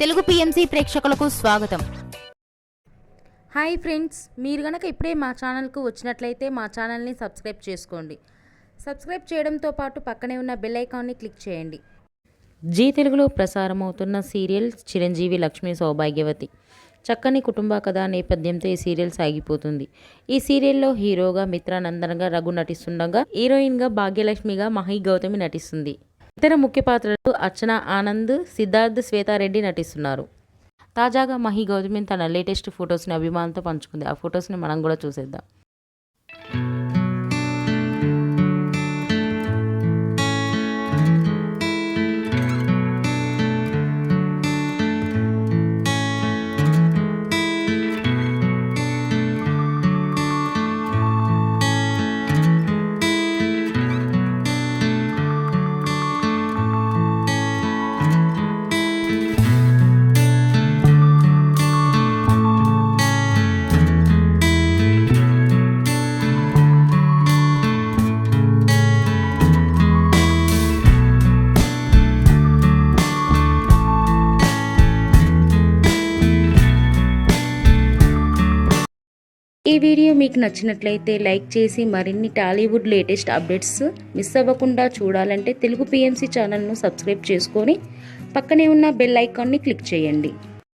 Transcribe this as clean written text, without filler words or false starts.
Telugu PMC ప్రేక్షకులకు స్వాగతం. Hi friends, మీరు గనక ఇప్పుడే మా ఛానల్కు వచ్చినట్లయితే మా ఛానల్ని సబ్స్క్రైబ్ చేసుకోండి. సబ్స్క్రైబ్ చేయడంతో పాటు పక్కనే ఉన్న బెల్ ఐకాన్ని క్లిక్ చేయండి. జీ తెలుగులో ప్రసారమవుతున్న సీరియల్ చిరంజీవి లక్ష్మీ సౌభాగ్యవతి. చక్కని కుటుంబ కథ నేపథ్యంతో ఈ సీరియల్ సాగిపోతుంది. ఈ సీరియల్లో హీరోగా మిత్రానందన్గా రఘు నటిస్తుండగా, హీరోయిన్గా భాగ్యలక్ష్మిగా మహి గౌతమి నటిస్తుంది. ఇతర ముఖ్య పాత్రలు అర్చన ఆనంద్, సిద్ధార్థ్, శ్వేతారెడ్డి నటిస్తున్నారు. తాజాగా మహి గౌతమి తన లేటెస్ట్ ఫొటోస్ని అభిమానులతో పంచుకుంది. ఆ ఫొటోస్ని మనం కూడా చూసేద్దాం. ఈ వీడియో మీకు నచ్చినట్లయితే లైక్ చేసి మరిన్ని టాలీవుడ్ లేటెస్ట్ అప్డేట్స్ మిస్ అవ్వకుండా చూడాలంటే తెలుగు పిఎంసి ఛానల్ను సబ్స్క్రైబ్ చేసుకొని పక్కనే ఉన్న బెల్ ఐకాన్ని క్లిక్ చేయండి.